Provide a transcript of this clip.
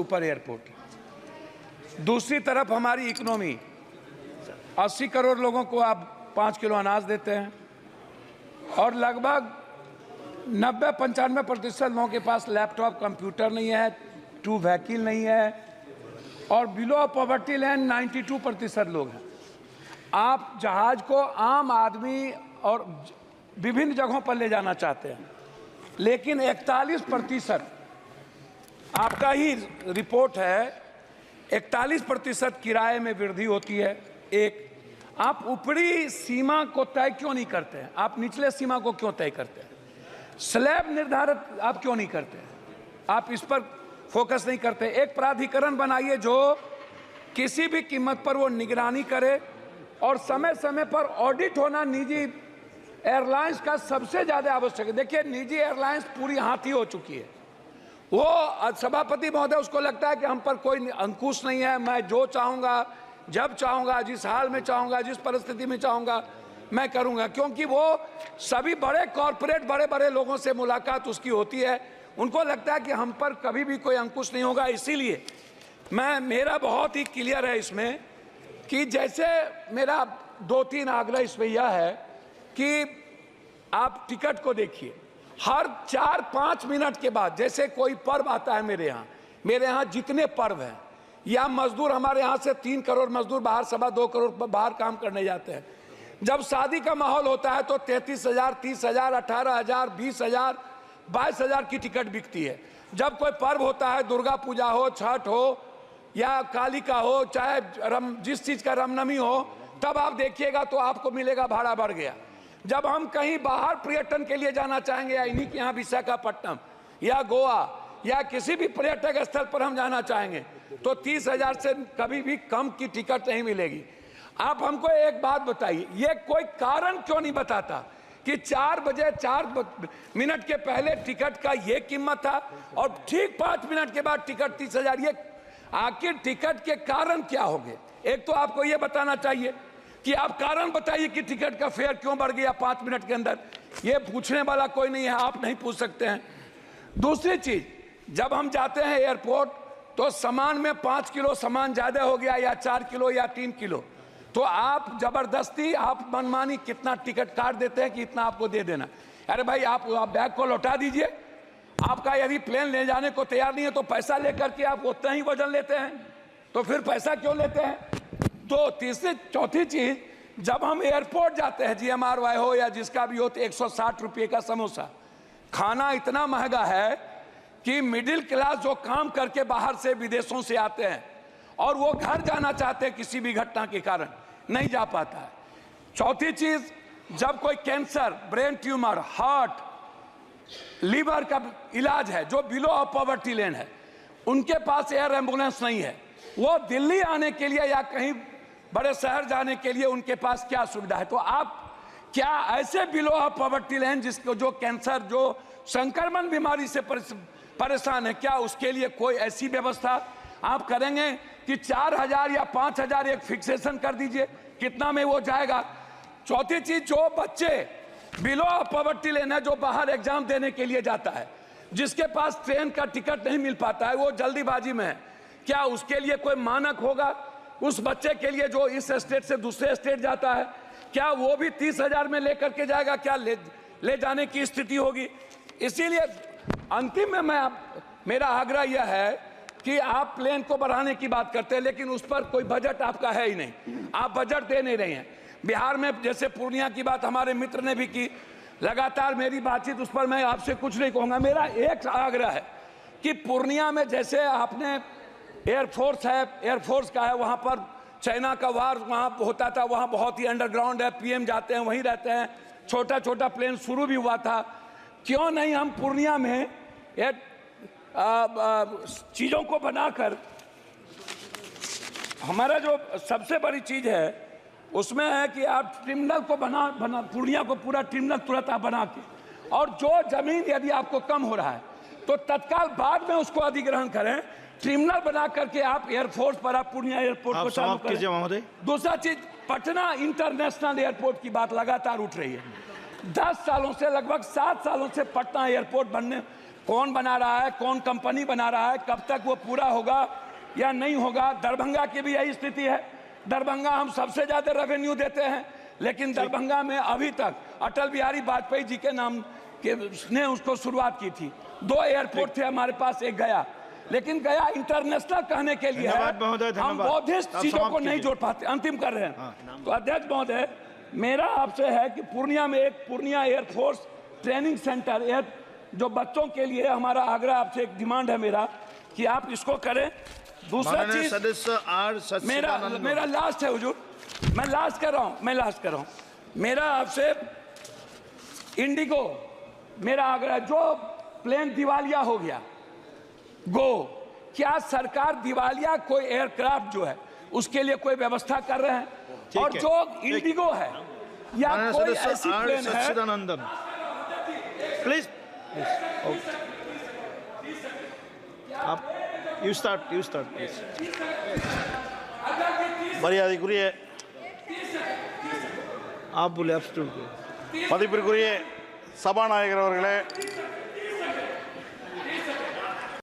ऊपर एयरपोर्ट, दूसरी तरफ हमारी इकोनॉमी, 80 करोड़ लोगों को आप 5 किलो अनाज देते हैं और लगभग 90-95% लोगों के पास लैपटॉप कंप्यूटर नहीं है, 2 व्हीकल नहीं है और बिलो पॉवर्टी लाइन 92% लोग हैं। आप जहाज को आम आदमी और विभिन्न जगहों पर ले जाना चाहते हैं, लेकिन 41% आपका ही रिपोर्ट है, 41% किराए में वृद्धि होती है। एक, आप ऊपरी सीमा को तय क्यों नहीं करते हैं? आप निचले सीमा को क्यों तय करते हैं? स्लैब निर्धारित आप क्यों नहीं करते हैं? आप इस पर फोकस नहीं करते। एक प्राधिकरण बनाइए जो किसी भी कीमत पर वो निगरानी करे और समय समय पर ऑडिट होना निजी एयरलाइंस का सबसे ज़्यादा आवश्यक है। देखिए, निजी एयरलाइंस पूरी हाथी हो चुकी है। वो सभापति महोदय, उसको लगता है कि हम पर कोई अंकुश नहीं है, मैं जो चाहूँगा, जब चाहूँगा, जिस हाल में चाहूँगा, जिस परिस्थिति में चाहूँगा मैं करूँगा, क्योंकि वो सभी बड़े कॉरपोरेट बड़े बड़े लोगों से मुलाकात उसकी होती है। उनको लगता है कि हम पर कभी भी कोई अंकुश नहीं होगा। इसीलिए मेरा बहुत ही क्लियर है इसमें कि जैसे मेरा 2-3 आग्रह इसमें यह है कि आप टिकट को देखिए, हर 4-5 मिनट के बाद, जैसे कोई पर्व आता है मेरे यहाँ जितने पर्व हैं, या मजदूर हमारे यहाँ से 3 करोड़ मजदूर बाहर, 2.25 करोड़ बाहर काम करने जाते हैं। जब शादी का माहौल होता है तो 33,000, 30,000, 18,000, 20,000, 22,000 की टिकट बिकती है। जब कोई पर्व होता है, दुर्गा पूजा हो, छठ हो या काली का हो, चाहे जिस चीज़ का रामनवमी हो, तब आप देखिएगा तो आपको मिलेगा भाड़ा बढ़ गया। जब हम कहीं बाहर पर्यटन के लिए जाना चाहेंगे, या इन्हीं के यहाँ विशाखापट्टनम या गोवा या किसी भी पर्यटक स्थल पर हम जाना चाहेंगे, तो 30,000 से कभी भी कम की टिकट नहीं मिलेगी। आप हमको एक बात बताइए, ये कोई कारण क्यों नहीं बताता कि 4 बजे 4 मिनट के पहले टिकट का ये कीमत था और ठीक 5 मिनट के बाद टिकट 30,000? ये आखिर टिकट के कारण क्या होंगे? एक तो आपको ये बताना चाहिए कि आप कारण बताइए कि टिकट का फेयर क्यों बढ़ गया 5 मिनट के अंदर। ये पूछने वाला कोई नहीं है, आप नहीं पूछ सकते हैं। दूसरी चीज, जब हम जाते हैं एयरपोर्ट तो सामान में 5 किलो सामान ज्यादा हो गया, या 4 किलो या 3 किलो, तो आप जबरदस्ती, आप मनमानी कितना टिकट काट देते हैं कि इतना आपको दे देना। अरे भाई, आप बैग को लौटा दीजिए। आपका यदि प्लेन ले जाने को तैयार नहीं है तो पैसा लेकर के आप उतना ही वजन लेते हैं, तो फिर पैसा क्यों लेते हैं? तो तीसरी चौथी चीज, जब हम एयरपोर्ट जाते हैं, GMRY हो या जिसका भी हो, तो 160 रुपये का समोसा। खाना इतना महंगा है कि मिडिल क्लास जो काम करके बाहर से विदेशों से आते हैं और वो घर जाना चाहते हैं, किसी भी घटना के कारण नहीं जा पाता है। चौथी चीज, जब कोई cancer, brain tumour, heart, liver का इलाज है, जो बिलो ऑफ पॉवर्टी लाइन है, उनके पास एयर एम्बुलेंस नहीं है। वो दिल्ली आने के लिए या कहीं बड़े शहर जाने के लिए उनके पास क्या सुविधा है? तो आप क्या ऐसे बिलो ऑफ पॉवर्टी लाइन जिसको, जो कैंसर, जो संक्रमण बीमारी से परेशान है, क्या उसके लिए कोई ऐसी व्यवस्था आप करेंगे कि 4,000 या 5,000 एक फिक्सेशन कर दीजिए, कितना में वो जाएगा? चौथी चीज, जो बच्चे बिलो ऑफ पॉवर्टी लाइन है, जो बाहर एग्जाम देने के लिए जाता है, जिसके पास ट्रेन का टिकट नहीं मिल पाता है, वो जल्दीबाजी में है, क्या उसके लिए कोई मानक होगा? उस बच्चे के लिए जो इस स्टेट से दूसरे स्टेट जाता है, क्या वो भी 30,000 में लेकर के जाएगा? क्या ले जाने की स्थिति होगी? इसीलिए अंतिम में मेरा आग्रह यह है कि आप प्लेन को बढ़ाने की बात करते हैं, लेकिन उस पर कोई बजट आपका है ही नहीं। आप बजट दे नहीं रहे हैं। बिहार में जैसे पूर्णिया की बात हमारे मित्र ने भी की, लगातार मेरी बातचीत, उस पर मैं आपसे कुछ नहीं कहूँगा। मेरा एक आग्रह है कि पूर्णिया में जैसे आपने एयरफोर्स है, एयरफोर्स का है, वहाँ पर चाइना का वार वहाँ होता था, वहाँ बहुत ही अंडरग्राउंड है, PM जाते हैं, वहीं रहते हैं, छोटा छोटा प्लेन शुरू भी हुआ था। क्यों नहीं हम पूर्णिया में चीज़ों को बनाकर, हमारा जो सबसे बड़ी चीज़ है उसमें है कि आप टर्मिनल को बना पूर्णिया को पूरा टर्मिनल तुरंत आप बना के, और जो जमीन यदि आपको कम हो रहा है तो तत्काल बाद में उसको अधिग्रहण करें, टर्मिनल बना करके आप एयरफोर्स पर, आप पूर्णिया एयरपोर्ट को चालू करें। दूसरा चीज, पटना इंटरनेशनल एयरपोर्ट की बात लगातार उठ रही है। 10 सालों से, लगभग 7 सालों से पटना एयरपोर्ट कौन बना रहा है, कौन कंपनी बना रहा है, कब तक वो पूरा होगा या नहीं होगा। दरभंगा की भी यही स्थिति है। दरभंगा हम सबसे ज़्यादा रेवेन्यू देते हैं, लेकिन दरभंगा में अभी तक अटल बिहारी वाजपेयी जी के नाम के ने उसको शुरुआत की थी। 2 एयरपोर्ट थे हमारे पास, एक गया, लेकिन गया इंटरनेशनल कहने के लिए है, हम बौद्धिस्ट चीजों को नहीं जोड़ पाते। अंतिम कर रहे हैं। तो अध्यक्ष महोदय, मेरा आपसे है कि पूर्णिया में एक पूर्णिया एयरफोर्स ट्रेनिंग सेंटर जो बच्चों के लिए, हमारा आग्रह आपसे, एक डिमांड है मेरा कि आप इसको करें। दूसरा चीज, मेरा लास्ट है हुजूर, मैं लास्ट कर रहा हूं। मेरा आपसे इंडिगो, मेरा आग्रह, जो प्लेन दिवालिया हो गया क्या सरकार दिवालिया कोई एयरक्राफ्ट जो है उसके लिए कोई व्यवस्था कर रहे हैं? और जो इंडिगो है या कोई ऐसी प्लेन है, प्लीज आप यू स्टार्ट प्लीज। மரியாதைக்குரிய आप बोले आप மதிப்பிற்குரிய சபாநாயகர் அவர்களே,